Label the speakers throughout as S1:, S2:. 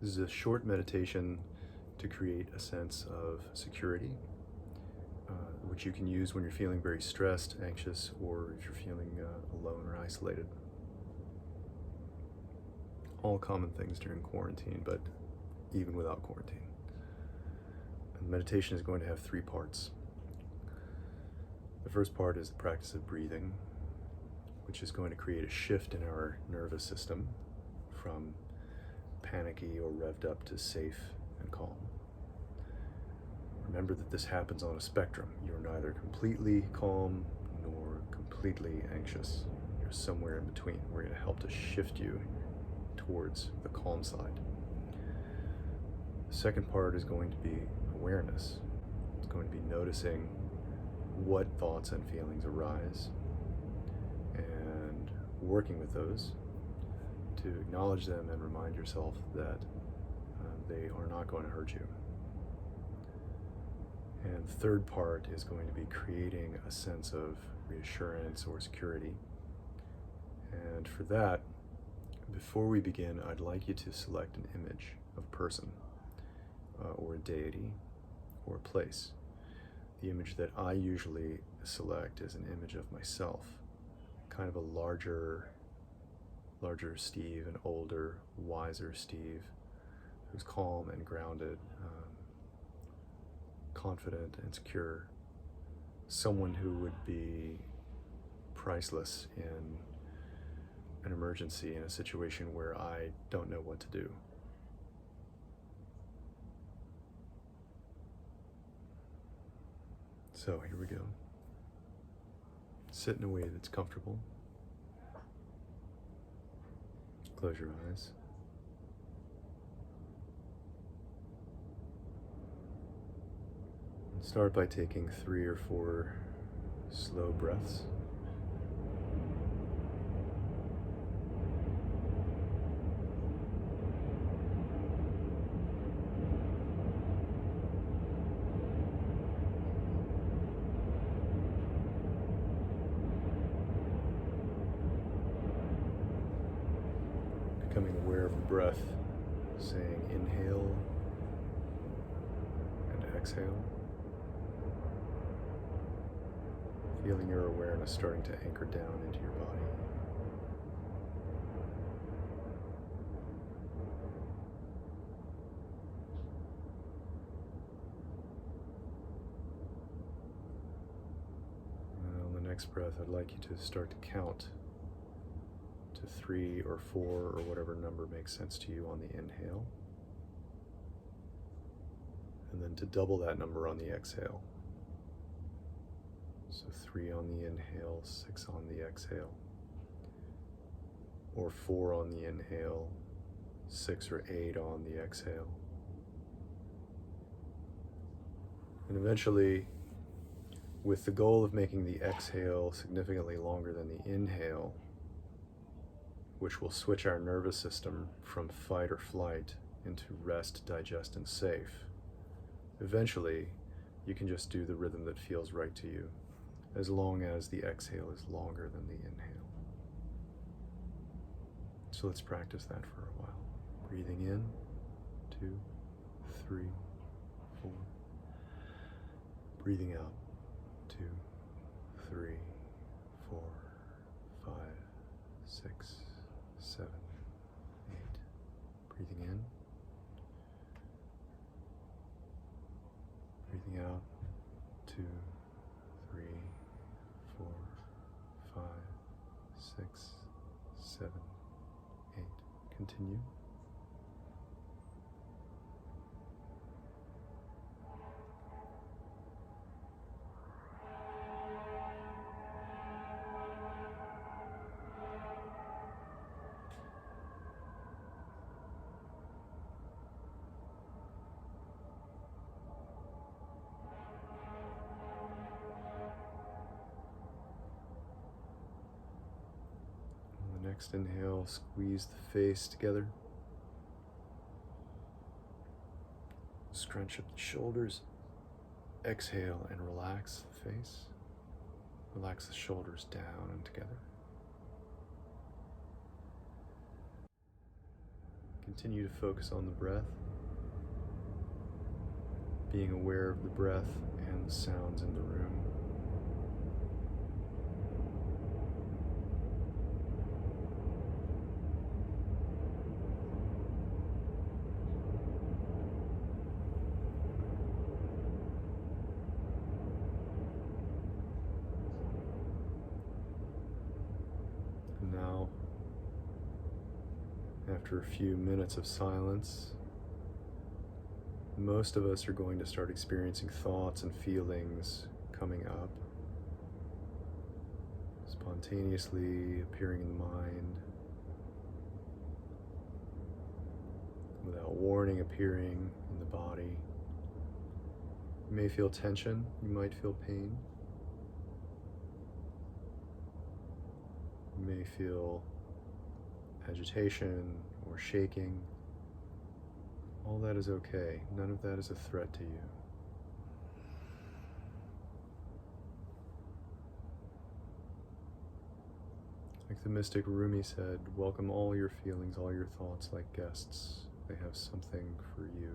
S1: This is a short meditation to create a sense of security, which you can use when you're feeling very stressed, anxious, or if you're feeling alone or isolated. All common things during quarantine, but even without quarantine. And meditation is going to have three parts. The first part is the practice of breathing, which is going to create a shift in our nervous system from panicky or revved up to safe and calm. Remember that this happens on a spectrum. You're neither completely calm nor completely anxious. You're somewhere in between. We're going to help to shift you towards the calm side. The second part is going to be awareness. It's going to be noticing what thoughts and feelings arise and working with those to acknowledge them and remind yourself that they are not going to hurt you. And the third part is going to be creating a sense of reassurance or security. And for that, before we begin, I'd like you to select an image of a person or a deity or a place. The image that I usually select is an image of myself, kind of a larger Steve, an older, wiser Steve, who's calm and grounded, confident and secure, someone who would be priceless in an emergency, in a situation where I don't know what to do. So here we go. Sit in a way that's comfortable. Close your eyes. And start by taking 3 or 4 slow breaths. Becoming aware of the breath, saying inhale and exhale. Feeling your awareness starting to anchor down into your body. And on the next breath, I'd like you to start to count to 3 or 4 or whatever number makes sense to you on the inhale, and then to double that number on the exhale. So 3 on the inhale, 6 on the exhale, or 4 on the inhale, 6 or 8 on the exhale. And eventually, with the goal of making the exhale significantly longer than the inhale, which will switch our nervous system from fight or flight into rest, digest, and safe, eventually you can just do the rhythm that feels right to you, as long as the exhale is longer than the inhale. So let's practice that for a while. Breathing in, 2, 3, 4. Breathing out, 2, 3, 4, 5, 6, 7, 8. Breathing in. Breathing out, 2, 3, 4, 5, 6, 7, 8. Continue. Next inhale, squeeze the face together. Scrunch up the shoulders. Exhale and relax the face. Relax the shoulders down and together. continue to focus on the breath, being aware of the breath and the sounds in the room. And now, after a few minutes of silence, most of us are going to start experiencing thoughts and feelings coming up, spontaneously appearing in the mind, without warning appearing in the body. You may feel tension, you might feel pain, you may feel agitation or shaking. All that is okay. None of that is a threat to you. Like the mystic Rumi said, welcome all your feelings, all your thoughts like guests. They have something for you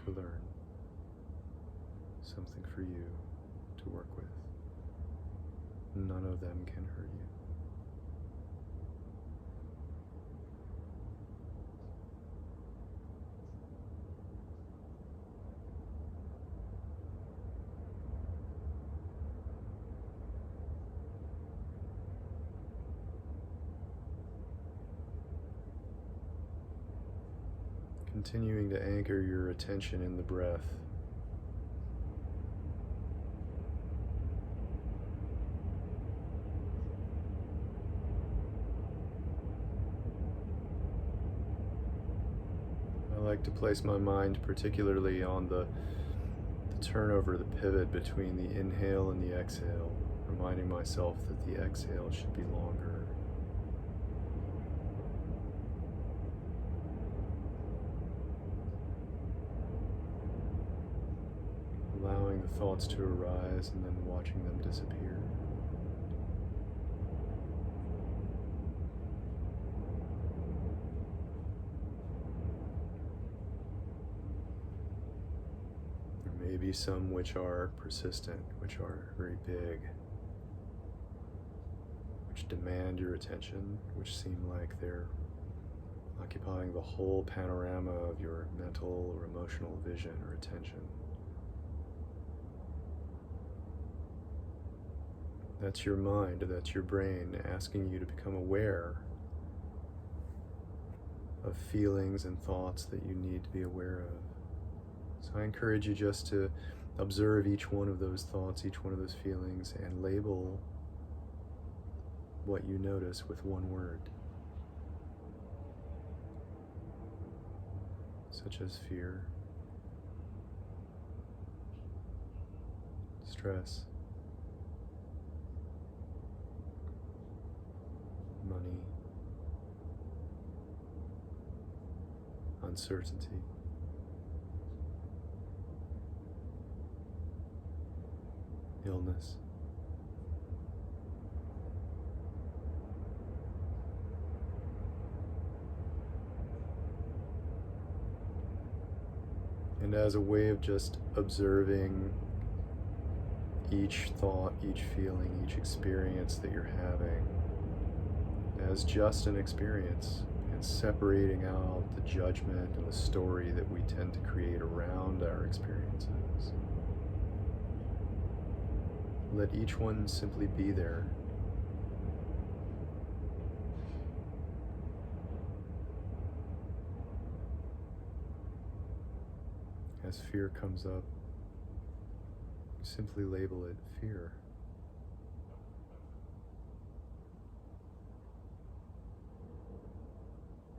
S1: to learn, something for you to work with. None of them can hurt you. Continuing to anchor your attention in the breath. I like to place my mind particularly on the turnover, the pivot between the inhale and the exhale, reminding myself that the exhale should be longer. Allowing the thoughts to arise and then watching them disappear. There may be some which are persistent, which are very big, which demand your attention, which seem like they're occupying the whole panorama of your mental or emotional vision or attention. That's your mind, that's your brain asking you to become aware of feelings and thoughts that you need to be aware of. So I encourage you just to observe each one of those thoughts, each one of those feelings, and label what you notice with one word, such as fear, stress, money, uncertainty, illness, and as a way of just observing each thought, each feeling, each experience that you're having as just an experience, and separating out the judgment and the story that we tend to create around our experiences. Let each one simply be there. As fear comes up, simply label it fear.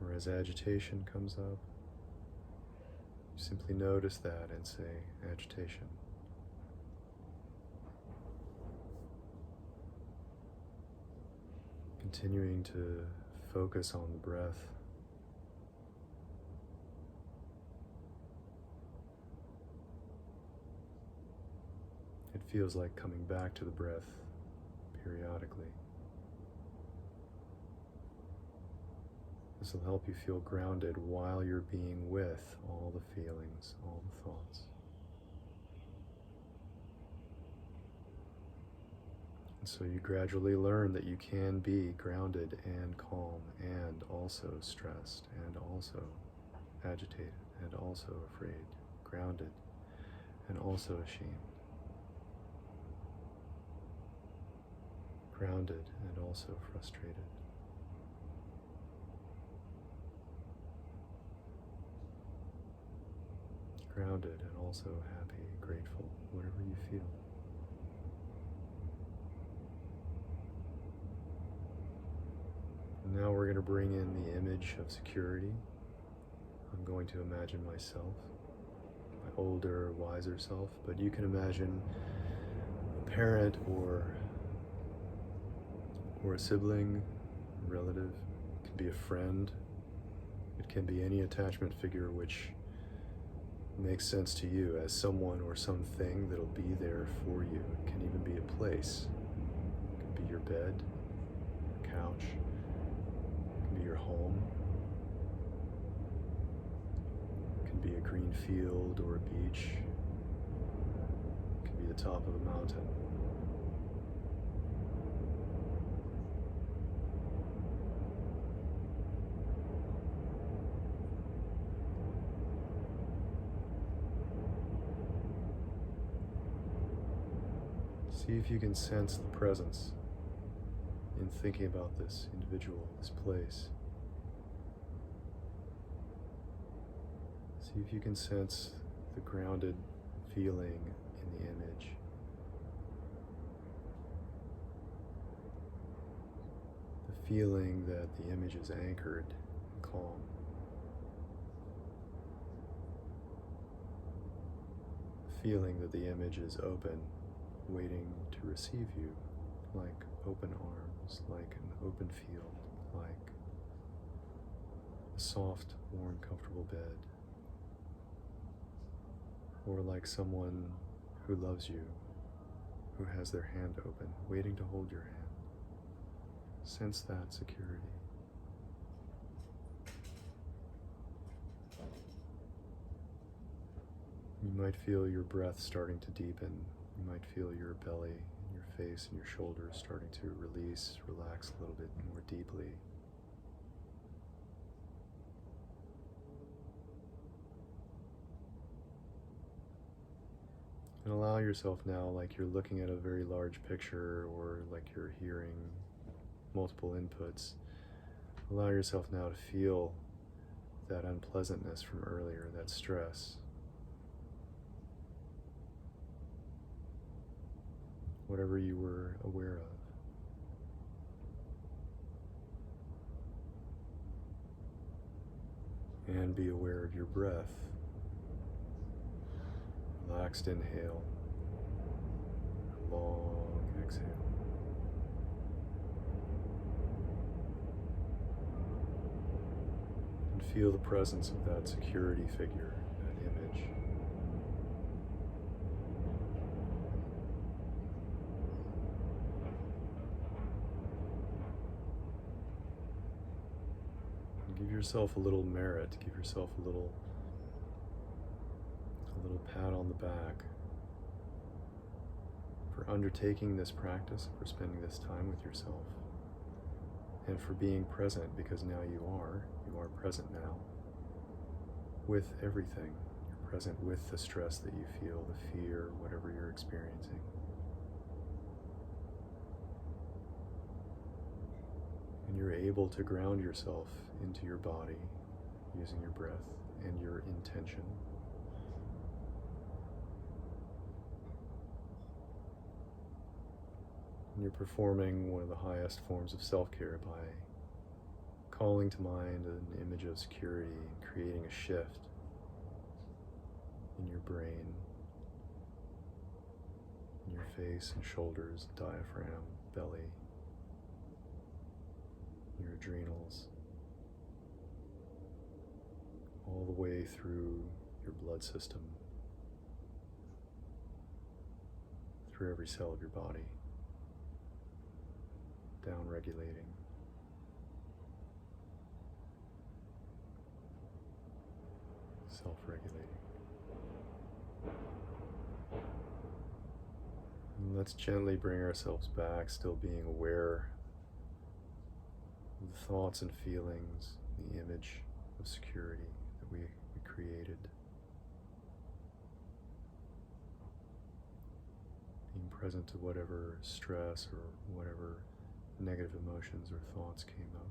S1: Or as agitation comes up, you simply notice that and say agitation. Continuing to focus on the breath. It feels like coming back to the breath periodically. This will help you feel grounded while you're being with all the feelings, all the thoughts. And so you gradually learn that you can be grounded and calm and also stressed and also agitated and also afraid, grounded and also ashamed, grounded and also frustrated. Grounded and also happy, grateful, whatever you feel. And now we're going to bring in the image of security. I'm going to imagine myself, my older, wiser self, but you can imagine a parent or a sibling, a relative. It can be a friend. It can be any attachment figure which makes sense to you as someone or something that'll be there for you. It can even be a place. It can be your bed, your couch, it can be your home. It can be a green field or a beach. It can be the top of a mountain. See if you can sense the presence in thinking about this individual, this place. See if you can sense the grounded feeling in the image. The feeling that the image is anchored and calm. The feeling that the image is open, waiting to receive you, like open arms, like an open field, like a soft, warm, comfortable bed, or like someone who loves you, who has their hand open, waiting to hold your hand. Sense that security. You might feel your breath starting to deepen. You might feel your belly, and your face, and your shoulders starting to release, relax a little bit more deeply. And allow yourself now, like you're looking at a very large picture or like you're hearing multiple inputs, allow yourself now to feel that unpleasantness from earlier, that stress. Whatever you were aware of. And be aware of your breath. Relaxed inhale, long exhale. And feel the presence of that security figure, that image. And give yourself a little merit, give yourself a little pat on the back for undertaking this practice, for spending this time with yourself, and for being present, because now you are present now with everything. You're present with the stress that you feel, the fear, whatever you're experiencing. And you're able to ground yourself into your body using your breath and your intention. And you're performing one of the highest forms of self-care by calling to mind an image of security and creating a shift in your brain, in your face and shoulders, diaphragm, belly, your adrenals, all the way through your blood system, through every cell of your body. Down regulating. self-regulating. And let's gently bring ourselves back, still being aware of the thoughts and feelings, the image of security that we created. Being present to whatever stress or whatever negative emotions or thoughts came up.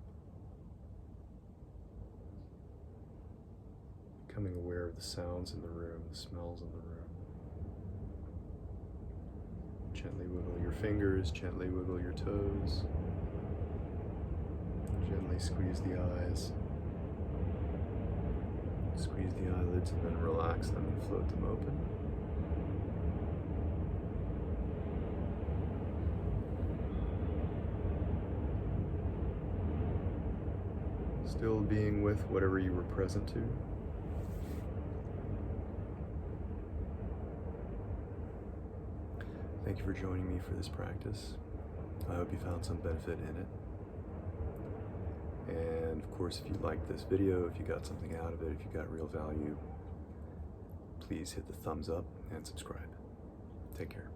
S1: Becoming aware of the sounds in the room, the smells in the room. Gently wiggle your fingers, gently wiggle your toes. Gently squeeze the eyes. Squeeze the eyelids and then relax them and float them open. Still being with whatever you were present to. Thank you for joining me for this practice. I hope you found some benefit in it. And of course, if you liked this video, if you got something out of it, if you got real value, please hit the thumbs up and subscribe. Take care.